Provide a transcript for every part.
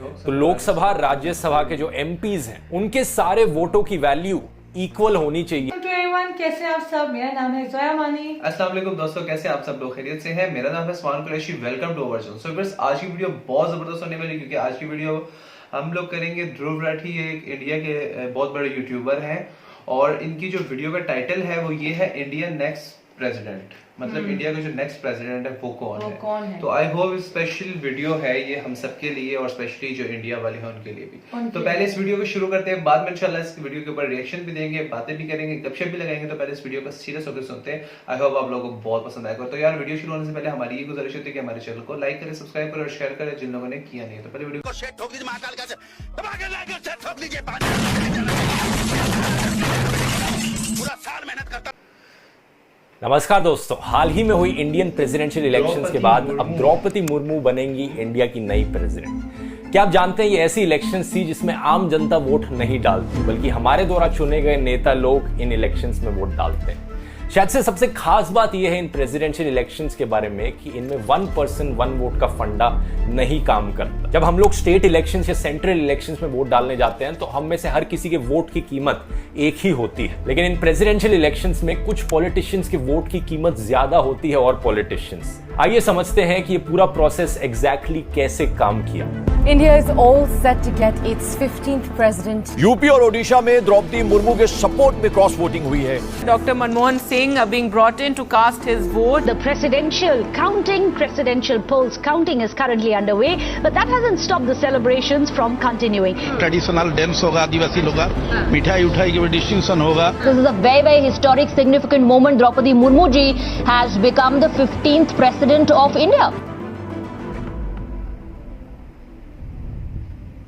तो लोकसभा राज्यसभा के जो एमपीज हैं उनके सारे वोटों की वैल्यू इक्वल होनी चाहिए। कैसे आप सब, मेरा नाम है जोया मानी। अस्सलाम वालेकुम दोस्तों, कैसे आप सब लोग खैरियत से हैं? मेरा नाम है Swan Qureshi. Welcome to our channel. So friends, आज की वीडियो बहुत जबरदस्त होने वाली है क्योंकि आज की वीडियो हम लोग करेंगे ध्रुव राठी, एक इंडिया के बहुत बड़े यूट्यूबर हैं और इनकी जो वीडियो का टाइटल है वो ये है इंडिया नेक्स्ट प्रेसिडेंट, मतलब इंडिया का जो नेक्स्ट प्रेसिडेंट है वो कौन है। तो आई होप स्पेशल वीडियो है ये हम सबके लिए और स्पेशली जो इंडिया वाले हैं उनके लिए भी। तो पहले इस वीडियो को शुरू करते हैं, बाद में इंशाल्लाह इस वीडियो के ऊपर रिएक्शन भी देंगे, बातें भी करेंगे, गपशप भी लगाएंगे। तो पहले इस वीडियो को सीरियस होकर सुनते हैं। आई होप आप लोगों को बहुत पसंद आएगा। तो यार वीडियो शुरू होने से पहले हमारी ये गुजारिश होती है कि हमारे चैनल को लाइक करें, सब्सक्राइब करें और शेयर करें जिन लोगों ने किया नहीं। तो पहले वीडियो को शेयर ठोक दीजिए, महाकाल का दबा के लाइक और शेयर ठोक दीजिए। पूरा साल मेहनत करता। नमस्कार दोस्तों, हाल ही में हुई इंडियन प्रेसिडेंशियल इलेक्शंस के बाद अब द्रौपदी मुर्मू बनेंगी इंडिया की नई प्रेसिडेंट। क्या आप जानते हैं ये ऐसी इलेक्शंस थी जिसमें आम जनता वोट नहीं डालती, बल्कि हमारे द्वारा चुने गए नेता लोग इन इलेक्शंस में वोट डालते हैं। शायद से सबसे खास बात यह है इन प्रेसिडेंशियल इलेक्शंस के बारे में कि इनमें 1 पर्सन 1 वोट का फंडा नहीं काम करता। जब हम लोग स्टेट इलेक्शंस या सेंट्रल इलेक्शंस में वोट डालने जाते हैं तो हम में से हर किसी के वोट की कीमत एक ही होती है, लेकिन इन प्रेसिडेंशियल इलेक्शंस में कुछ पॉलिटिशियंस के वोट की कीमत ज्यादा होती है और पॉलिटिशियंस। आइए समझते हैं कि ये पूरा प्रोसेस एग्जैक्टली कैसे काम किया। India is all set to get its 15th president. UP और ओडिशा में द्रौपदी मुर्मू के सपोर्ट में क्रॉस वोटिंग हुई है। Dr. Manmohan Singh are being brought in to cast his vote. The presidential polls counting is currently underway, but that hasn't stopped the celebrations from continuing. Traditional dance होगा, आदिवासी लोग का मिठाई उठाई की distribution होगा। This is a very historic, significant moment. Draupadi Murmu ji has become the 15th president of India.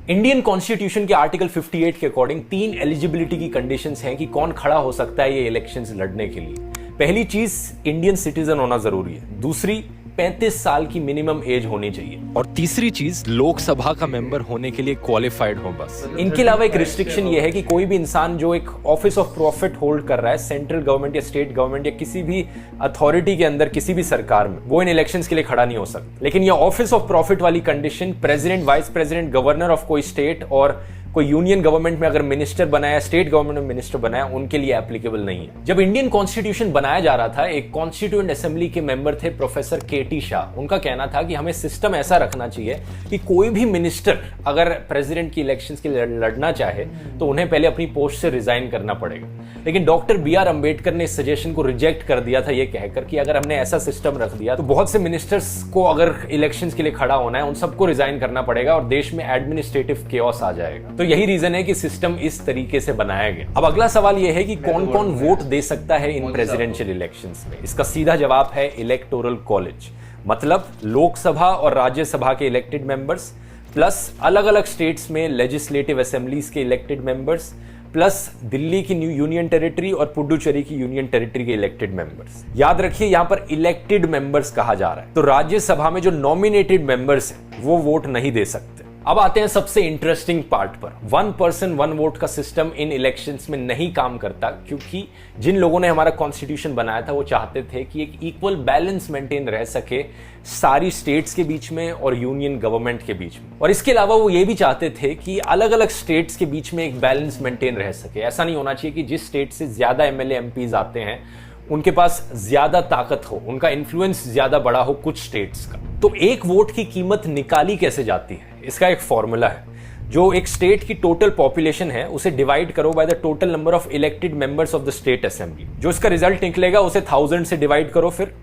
Indian constitution के article 58 के according 3 eligibility की कंडीशंस हैं कि कौन खड़ा हो सकता है ये इलेक्शंस लड़ने के लिए। पहली चीज, इंडियन सिटीजन होना जरूरी है। दूसरी, 35 साल की मिनिमम एज होनी चाहिए। और तीसरी चीज, लोकसभा का मेंबर होने के लिए क्वालिफाइड हो बस। इनके अलावा एक रिस्ट्रिक्शन ये है कि कोई भी इंसान जो एक ऑफिस ऑफ प्रॉफिट होल्ड कर रहा है सेंट्रल गवर्नमेंट या स्टेट गवर्नमेंट या किसी भी अथॉरिटी के अंदर किसी भी सरकार में, वो इन इलेक्शंस के लिए खड़ा नहीं हो सकता। लेकिन ये ऑफिस ऑफ प्रॉफिट वाली condition president, vice president, governor of कोई स्टेट और कोई यूनियन गवर्नमेंट में अगर मिनिस्टर बनाया, स्टेट गवर्नमेंट में मिनिस्टर बनाया, उनके लिए एप्लीकेबल नहीं है। जब इंडियन कॉन्स्टिट्यूशन बनाया जा रहा था, एक कॉन्स्टिट्यूएंट असेंबली के मेंबर थे प्रोफेसर के.टी. शाह। उनका कहना था कि हमें सिस्टम ऐसा रखना चाहिए कि कोई भी मिनिस्टर अगर प्रेसिडेंट की इलेक्शंस के लिए लड़ना चाहे तो उन्हें पहले अपनी पोस्ट से रिजाइन करना पड़ेगा। लेकिन डॉक्टर B.R. अम्बेडकर ने इस सजेशन को रिजेक्ट कर दिया था, ये कहकर कि अगर हमने ऐसा सिस्टम रख दिया तो बहुत से मिनिस्टर्स को अगर इलेक्शंस के लिए खड़ा होना है उन सबको रिजाइन करना पड़ेगा और देश में एडमिनिस्ट्रेटिव केओस आ जाएगा। तो यही रीजन है कि सिस्टम इस तरीके से बनाया गया। अब अगला सवाल यह है कि कौन कौन वोट दे सकता है इन प्रेसिडेंशियल इलेक्शंस में। इसका सीधा जवाब है इलेक्टोरल कॉलेज, मतलब लोकसभा और राज्यसभा के इलेक्टेड मेंबर्स प्लस अलग अलग स्टेट्स में लेजिस्लेटिव असेंबलीज के इलेक्टेड मेंबर्स प्लस दिल्ली की न्यू यूनियन टेरिटरी और पुडुचेरी की यूनियन टेरिटरी के इलेक्टेड मेंबर्स। याद रखिए यहां पर इलेक्टेड मेंबर्स कहा जा रहा है। तो राज्यसभा में जो नॉमिनेटेड मेंबर्स हैं वो वोट नहीं दे सकते। अब आते हैं सबसे इंटरेस्टिंग पार्ट पर। 1 पर्सन 1 वोट का सिस्टम इन इलेक्शंस में नहीं काम करता क्योंकि जिन लोगों ने हमारा कॉन्स्टिट्यूशन बनाया था वो चाहते थे कि एक इक्वल बैलेंस मेंटेन रह सके सारी स्टेट्स के बीच में और यूनियन गवर्नमेंट के बीच में। और इसके अलावा वो ये भी चाहते थे कि अलग अलग स्टेट्स के बीच में एक बैलेंस मेंटेन रह सके। ऐसा नहीं होना चाहिए कि जिस स्टेट से ज्यादा MLA MPs आते हैं उनके पास ज्यादा ताकत हो, उनका इन्फ्लुएंस ज्यादा बड़ा हो कुछ स्टेट्स का। तो एक वोट की कीमत निकाली कैसे जाती है, इसका एक फॉर्मूला है। जो एक स्टेट की टोटल पॉपुलेशन है उसे डिवाइड करो by the total number of elected members of the state assembly. जो इसका रिजल्ट निकलेगा उसे 1000 से डिवाइड करो फिर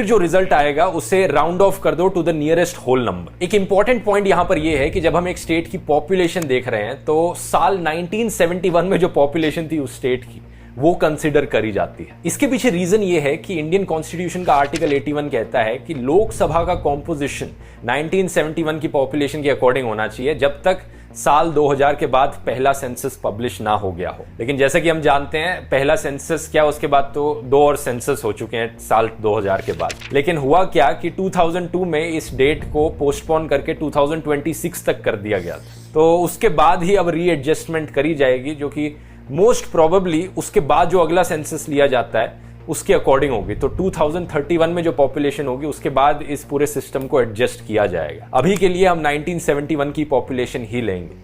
जो रिजल्ट आएगा उसे राउंड ऑफ कर दो to the nearest whole number. एक इंपॉर्टेंट पॉइंट यहां पर यह है कि जब हम एक स्टेट की पॉपुलेशन देख रहे हैं तो साल 1971 में जो पॉपुलेशन थी उस स्टेट की वो कंसिडर करी जाती है। इसके पीछे रीजन ये है कि इंडियन कॉन्स्टिट्यूशन का आर्टिकल 81 कहता है कि लोकसभा का कॉम्पोजिशन 1971 की पॉपुलेशन के अकॉर्डिंग होना चाहिए जब तक साल 2000 के बाद पहला सेंसस पब्लिश ना हो गया हो। लेकिन जैसे कि हम जानते हैं पहला सेंसस क्या, उसके बाद तो 2 और सेंसस हो चुके हैं साल 2000 के बाद। लेकिन हुआ क्या कि 2002 में इस डेट को पोस्टपोन करके 2026 तक कर दिया गया था। तो उसके बाद ही अब रीएडजस्टमेंट करी जाएगी, जो कि मोस्ट प्रोबेबली उसके बाद जो अगला सेंसस लिया जाता है उसके अकॉर्डिंग होगी। तो 2031 में जो पॉपुलेशन होगी उसके बाद इस पूरे सिस्टम को एडजस्ट किया जाएगा। अभी के लिए हम 1971 की पॉपुलेशन ही लेंगे।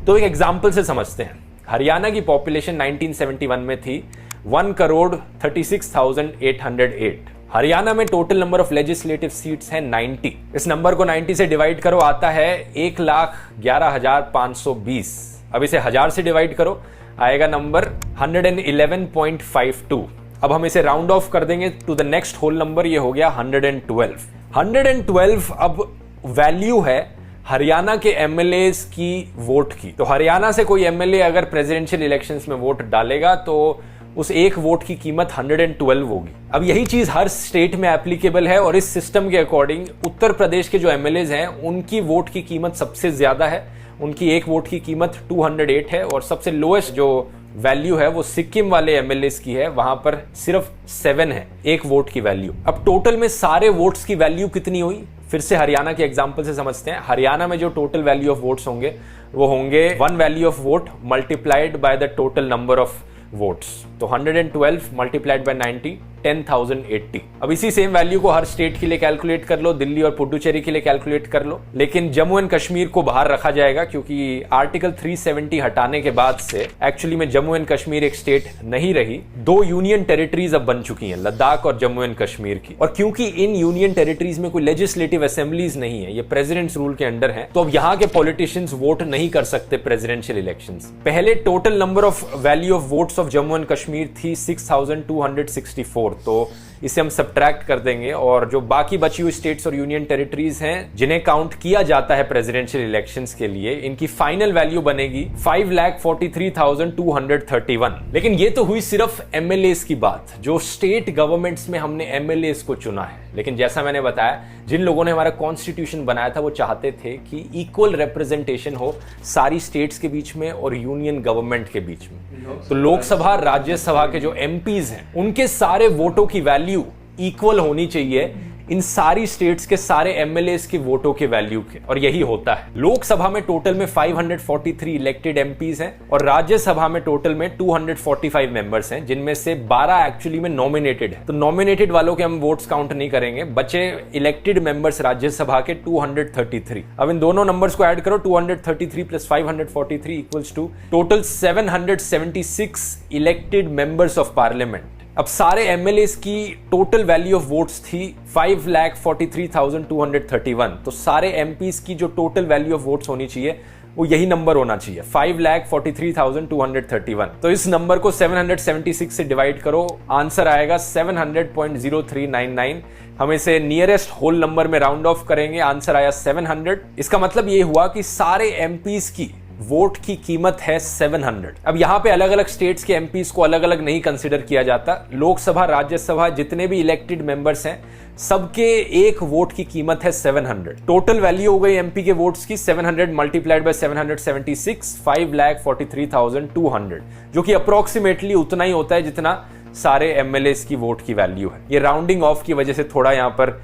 तो एक एग्जाम्पल से समझते हैं। हरियाणा की पॉपुलेशन 1971 में थी 1,36,808। हरियाणा में total number of legislative seats हैं 90। इस नंबर को 90 से डिवाइड करो, आता है 1,11,520। अब इसे 1000 से डिवाइड करो, आएगा नंबर 111.52। अब हम इसे राउंड ऑफ कर देंगे to the next whole number, ये हो गया 112। 112 अब वैल्यू है हरियाणा के एमएलएस की वोट की। तो हरियाणा से कोई एमएलए अगर प्रेसिडेंशियल इलेक्शंस में वोट डालेगा तो उस एक वोट की कीमत 112 होगी। अब यही चीज हर स्टेट में एप्लीकेबल है और इस सिस्टम के अकॉर्डिंग उत्तर प्रदेश के जो एमएलएस हैं उनकी वोट की कीमत सबसे ज्यादा है, उनकी एक वोट की कीमत 208 है। और सबसे लोएस्ट जो वैल्यू है वो सिक्किम वाले एमएलएस की है, वहां पर सिर्फ 7 है एक वोट की वैल्यू। अब टोटल में सारे वोट्स की वैल्यू कितनी हुई, फिर से हरियाणा के एग्जांपल से समझते हैं। हरियाणा में जो टोटल वैल्यू ऑफ वोट्स होंगे वो होंगे 1 value of vote multiplied by the total number of votes. तो 112 मल्टीप्लाइड बाय 90, 10,080। अब इसी सेम वैल्यू को हर स्टेट के लिए कैलकुलेट कर लो, दिल्ली और पुडुचेरी के लिए कैलकुलेट कर लो, लेकिन जम्मू एंड कश्मीर को बाहर रखा जाएगा क्योंकि आर्टिकल 370 हटाने के बाद से एक्चुअली में जम्मू एंड कश्मीर एक स्टेट नहीं रही। 2 यूनियन टेरिटरीज अब बन चुकी हैं, लद्दाख और जम्मू एंड कश्मीर की। और क्योंकि इन यूनियन टेरिटरीज में कोई लेजिस्लेटिव असेंबलीज नहीं है, ये प्रेसिडेंट्स रूल के अंडर है, तो अब यहाँ के पॉलिटिशियंस वोट नहीं कर सकते प्रेसिडेंशियल इलेक्शंस। पहले total number of value of votes of Jammu and Kashmir थी 6,264। तो इसे हम सब्ट्रैक्ट कर देंगे और जो बाकी बची हुई स्टेट्स और यूनियन टेरिटरीज हैं जिन्हें काउंट किया जाता है प्रेसिडेंशियल इलेक्शंस के लिए, इनकी फाइनल वैल्यू बनेगी 5,43,231। लेकिन ये तो हुई सिर्फ एमएलएस की बात, जो स्टेट गवर्नमेंट्स में हमने एमएलएस को चुना है। लेकिन जैसा मैंने बताया, जिन लोगों ने हमारा कॉन्स्टिट्यूशन बनाया था वो चाहते थे कि इक्वल रिप्रेजेंटेशन हो सारी स्टेट्स के बीच में और यूनियन गवर्नमेंट के बीच में। तो लोकसभा राज्यसभा के जो एमपीज हैं उनके सारे वोटों की वैल्यू इक्वल होनी चाहिए इन सारी स्टेट्स के सारे एमएलएस के वोटों के वैल्यू के, और यही होता है। लोकसभा में टोटल में 543 इलेक्टेड एमपीज हैं और राज्यसभा में टोटल में 245 मेंबर्स हैं, जिनमें से 12 एक्चुअली में नॉमिनेटेड है। तो नॉमिनेटेड वालों के हम वोट्स काउंट नहीं करेंगे, बचे इलेक्टेड मेंबर्स राज्यसभा के 233। अब इन दोनों नंबर्स को ऐड करो, 233 plus 543 equals to total 776 elected members of parliament. अब सारे एमएलएस की टोटल वैल्यू ऑफ वोट्स थी 5,43,231। तो सारे एमपीस की जो टोटल वैल्यू ऑफ वोट्स होनी चाहिए वो यही नंबर होना चाहिए, 5,43,231। तो इस नंबर को 776 से डिवाइड करो, आंसर आएगा 700.0399। हम इसे नियरेस्ट होल नंबर में राउंड ऑफ करेंगे, आंसर आया 700। इसका मतलब ये हुआ कि सारे एमपीस की वोट की कीमत है 700। अब यहां पे अलग अलग स्टेट्स के एमपीस को अलग अलग नहीं कंसिडर किया जाता। लोकसभा राज्यसभा जितने भी इलेक्टेड मेंबर्स हैं सबके एक वोट की कीमत है 700। टोटल वैल्यू हो गई एमपी के वोट्स की 700 मल्टीप्लाइड बाय 776, 5,43,200, जो कि अप्रोक्सीमेटली उतना ही होता है जितना सारे एमएलएस की वोट की वैल्यू है। ये राउंडिंग ऑफ की वजह से थोड़ा यहां पर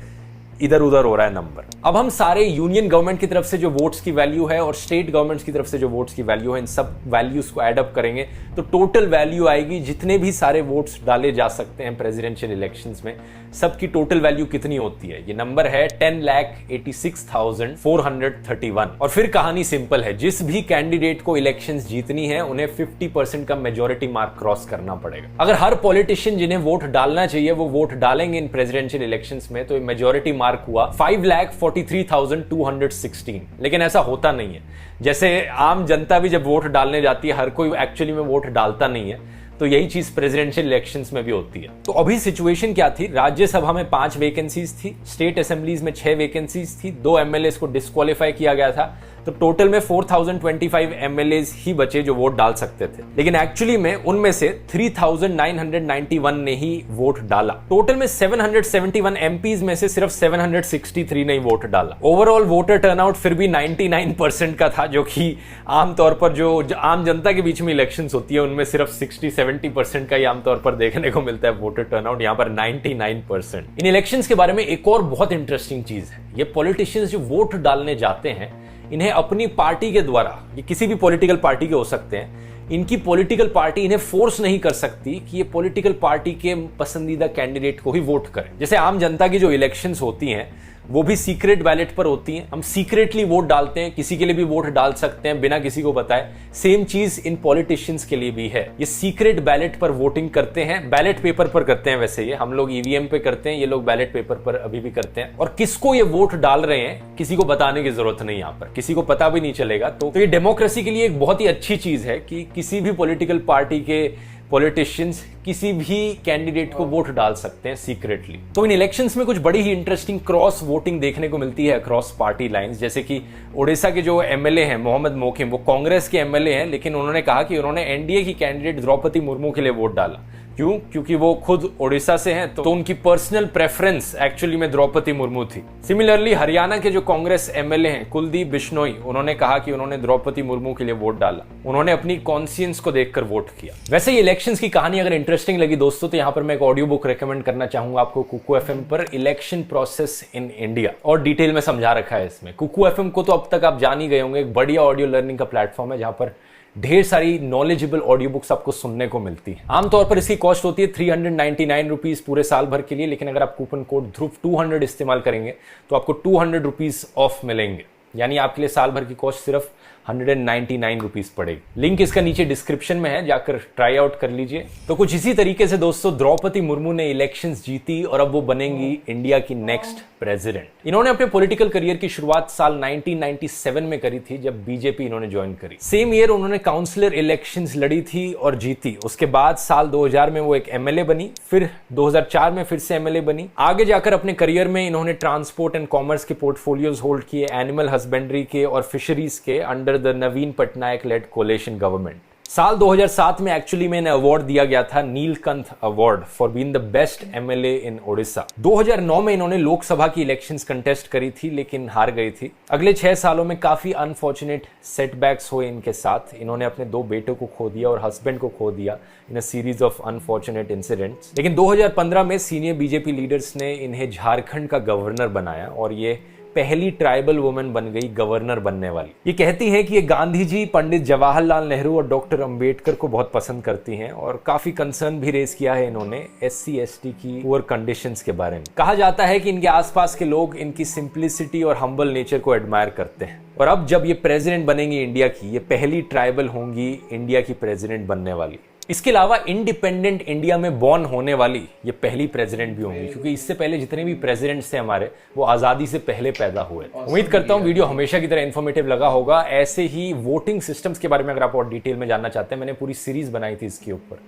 इधर उधर हो रहा है नंबर। अब हम सारे यूनियन गवर्नमेंट की तरफ से जो वोट्स की वैल्यू है और स्टेट गवर्नमेंट्स की तरफ से जो वोट्स की वैल्यू है, इन सब वैल्यूज को ऐड अप करेंगे तो टोटल वैल्यू आएगी, जितने भी सारे वोट्स डाले जा सकते हैं प्रेसिडेंशियल इलेक्शंस में, सबकी टोटल वैल्यू कितनी होती है। ये नंबर है 10,86,431। और फिर कहानी सिंपल है, जिस भी कैंडिडेट को इलेक्शंस जीतनी है उन्हें 50% का मेजोरिटी मार्क क्रॉस करना पड़ेगा। अगर हर पॉलिटिशियन जिन्हें वोट डालना चाहिए वो वोट डालेंगे इन प्रेसिडेंशियल इलेक्शंस में, तो मेजोरिटी मार्क हुआ 5,43,216। लेकिन ऐसा होता नहीं है। जैसे आम जनता भी जब वोट डालने जाती है, हर कोई एक्चुअली में वोट डालता नहीं है, तो यही चीज प्रेसिडेंशियल इलेक्शंस में भी होती है। तो अभी सिचुएशन क्या थी, राज्यसभा में 5 वैकेंसीज थी, स्टेट असेंबलीज में 6 वैकेंसीज थी, 2 एमएलएस को डिस्क्वालीफाई किया गया था, तो टोटल में 4,025 एमएलएस ही बचे जो वोट डाल सकते थे। लेकिन एक्चुअली में उनमें से 3,991 ने ही वोट डाला। टोटल में 771 एमपीज में से सिर्फ 763 ने वोट डाला। ओवरऑल वोटर टर्नआउट फिर भी 99% का था, जो कि आमतौर पर जो आम जनता के बीच में इलेक्शंस होती है उनमें सिर्फ 60-70% का ही आमतौर पर देखने को मिलता है वोटर टर्नआउट, यहाँ पर 99%। इन इलेक्शंस के बारे में एक और बहुत इंटरेस्टिंग चीज है, ये पॉलिटिशियंस जो वोट डालने जाते हैं इन्हें अपनी पार्टी के द्वारा, ये किसी भी पॉलिटिकल पार्टी के हो सकते हैं, इनकी पॉलिटिकल पार्टी इन्हें फोर्स नहीं कर सकती कि ये पॉलिटिकल पार्टी के पसंदीदा कैंडिडेट को ही वोट करें। जैसे आम जनता की जो इलेक्शंस होती हैं वो भी सीक्रेट बैलेट पर होती हैं, हम सीक्रेटली वोट डालते हैं, किसी के लिए भी वोट डाल सकते हैं बिना किसी को बताए। सेम चीज इन पॉलिटिशियंस के लिए भी है, ये सीक्रेट बैलेट पर वोटिंग करते हैं, बैलेट पेपर पर करते हैं। वैसे ये हम लोग ईवीएम पे करते हैं, ये लोग बैलेट पेपर पर अभी भी करते हैं। और किसको ये वोट डाल रहे हैं किसी को बताने की जरूरत नहीं, यहाँ पर किसी को पता भी नहीं चलेगा। तो ये डेमोक्रेसी के लिए एक बहुत ही अच्छी चीज है कि किसी भी पॉलिटिकल पार्टी के पॉलिटिशियंस किसी भी कैंडिडेट को वोट डाल सकते हैं सीक्रेटली। तो इन इलेक्शंस में कुछ बड़ी ही इंटरेस्टिंग क्रॉस वोटिंग देखने को मिलती है अक्रॉस पार्टी लाइंस। जैसे कि ओडिशा के जो एमएलए हैं मोहम्मद मोकिम, वो कांग्रेस के एमएलए हैं, लेकिन उन्होंने कहा कि उन्होंने एनडीए की कैंडिडेट द्रौपदी मुर्मू के लिए वोट डाला। क्यों? क्योंकि वो खुद ओडिशा से हैं, तो उनकी पर्सनल प्रेफरेंस एक्चुअली में द्रौपदी मुर्मू थी। सिमिलरली हरियाणा के जो कांग्रेस एमएलए हैं कुलदीप बिश्नोई, उन्होंने कहा कि उन्होंने द्रौपदी मुर्मू के लिए वोट डाला, उन्होंने अपनी कॉन्शियंस को देखकर वोट किया। वैसे ये इलेक्शंस की कहानी अगर इंटरेस्टिंग लगी दोस्तों, तो यहाँ पर मैं एक ऑडियो बुक रेकमेंड करना चाहूंगा आपको, कुकू एफएम पर, इलेक्शन प्रोसेस इन इंडिया, और डिटेल में समझा रखा है इसमें। कुकू एफएम को तो अब तक आप जान ही गए होंगे, एक बढ़िया ऑडियो लर्निंग का प्लेटफॉर्म है जहां पर ढेर सारी नॉलेजेबल ऑडियो बुक्स आपको सुनने को मिलती है। आमतौर पर इसकी कॉस्ट होती है 399 रुपीज पूरे साल भर के लिए, लेकिन अगर आप कूपन कोड ध्रुव 200 इस्तेमाल करेंगे तो आपको 200 रुपीज ऑफ मिलेंगे, यानी आपके लिए साल भर की कॉस्ट सिर्फ 199 रुपीज पड़ेगी। लिंक इसका नीचे डिस्क्रिप्शन में है, जाकर ट्राई आउट कर लीजिए। तो कुछ इसी तरीके से दोस्तों द्रौपदी मुर्मू ने इलेक्शंस जीती और अब वो बनेंगी इंडिया की नेक्स्ट प्रेसिडेंट। इन्होंने अपने पॉलिटिकल करियर की शुरुआत साल 1997 में करी थी, जब बीजेपी इन्होंने ज्वाइन करी। सेम ईयर उन्होंने काउंसलर इलेक्शंस लड़ी थी और जीती। उसके बाद साल 2000 में वो एक एमएलए बनी, फिर 2004 में फिर से एमएलए बनी। आगे जाकर अपने करियर में इन्होंने ट्रांसपोर्ट एंड कॉमर्स के पोर्टफोलियोज होल्ड किए, एनिमल हस्बेंड्री के और फिशरीज के under the Naveen Patnaik led coalition government. साल 2007 में एक्चुअली में इन्हें अवार्ड दिया गया था, Neelkanth award for being the best MLA in Odisha. 2009 में इन्होंने लोकसभा की इलेक्शंस कंटेस्ट करी थी, लेकिन हार गई थी। अगले 6 सालों में काफी अनफॉर्चुनेट सेटबैक्स हुए इनके साथ। इन्होंने अपने 2 बेटों को खो दिया और हस्बैंड को खो दिया in a series of unfortunate incidents. लेकिन 2015 में सीनियर बीजेपी लीडर्स ने इन्हें झारखंड का गवर्नर बनाया और ये पहली ट्राइबल वुमेन बन गई गवर्नर बनने वाली। ये कहती हैं कि ये गांधी जी, पंडित जवाहरलाल नेहरू और डॉक्टर अंबेडकर को बहुत पसंद करती हैं और काफी कंसर्न भी रेज किया है इन्होंने SC ST की पुअर कंडीशंस के बारे में। कहा जाता है कि इनके आसपास के लोग इनकी सिंप्लिसिटी और हम्बल नेचर को एडमायर करते हैं। और अब जब ये प्रेसिडेंट बनेंगी इंडिया की, ये पहली ट्राइबल होंगी इंडिया की प्रेसिडेंट बनने वाली। इसके अलावा इंडिपेंडेंट इंडिया में बॉर्न होने वाली ये पहली प्रेसिडेंट भी होंगी, क्योंकि इससे पहले जितने भी प्रेसिडेंट्स थे हमारे, वो आजादी से पहले पैदा हुए। उम्मीद करता हूं वीडियो हमेशा की तरह इन्फॉर्मेटिव लगा होगा। ऐसे ही वोटिंग सिस्टम्स के बारे में अगर आप और डिटेल में जानना चाहते हैं, मैंने पूरी सीरीज बनाई थी इसके ऊपर,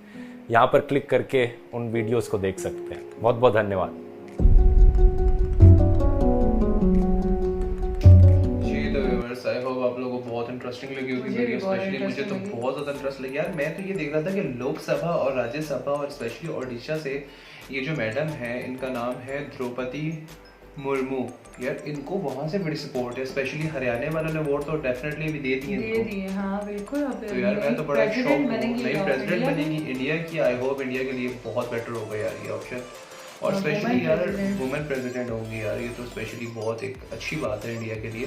यहां पर क्लिक करके उन वीडियोस को देख सकते हैं। बहुत बहुत धन्यवाद। आई होप आप लोगों को बहुत इंटरेस्टिंग लगी होगी वीडियो, स्पेशली मुझे तो बहुत ज़्यादा इंटरेस्ट लगी यार। मैं तो ये देख रहा था कि लोकसभा और राज्यसभा और स्पेशली ओडिशा से ये जो मैडम है, इनका नाम है द्रौपदी मुर्मू, यार इनको वहाँ से बड़ी सपोर्ट है। स्पेशली हरियाणा वालों ने वोट तो डेफिनेटली भी दे दिए। हाँ बिल्कुल। तो यार मैं तो बड़ा शौक हूँ, नई प्रेसिडेंट बनेगी इंडिया की। आई होप इंडिया के लिए बहुत बेटर होगा यार ये ऑप्शन, और स्पेशली यार वुमेन प्रेसिडेंट होंगी यार, ये तो स्पेशली बहुत एक अच्छी बात है इंडिया के लिए,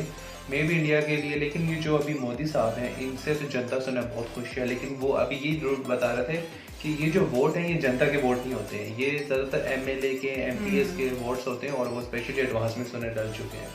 मे भी इंडिया के लिए। लेकिन ये जो अभी मोदी साहब हैं, इनसे तो जनता सुना बहुत खुश है, लेकिन वो अभी ये जरूर बता रहे थे कि ये जो वोट हैं ये जनता के वोट नहीं होते हैं, ये ज़्यादातर MLA के MPs के वोट्स होते हैं, और वो स्पेशली एडवांसमेंट्स उन्हें डल चुके हैं।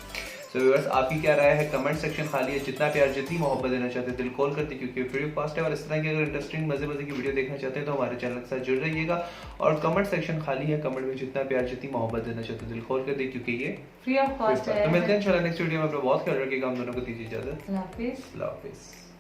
सो व्यूअर्स, आपकी क्या राय है? कमेंट सेक्शन खाली है, जितना प्यार जितनी मोहब्बत देना चाहते हैं दिल कॉल करते, क्योंकि फ्री फास्ट है। और इस तरह की अगर इंटरेस्टिंग मजे की वीडियो देखना चाहते हैं तो हमारे चैनल के साथ जुड़ रहिएगा। और कमेंट सेक्शन खाली है, कमेंट में जितना प्यार जितनी मोहब्बत देना चाहते हैं दिल कॉल कर दे, क्योंकि ये फ्री ऑफ कॉस्ट है। तो मिलते हैं इंशाल्लाह नेक्स्ट वीडियो में। अपना बहुत ख्याल रखिएगा, हम दोनों को दीजिए इजाजत। अल्लाह हाफिज़। अल्लाह हाफिज़।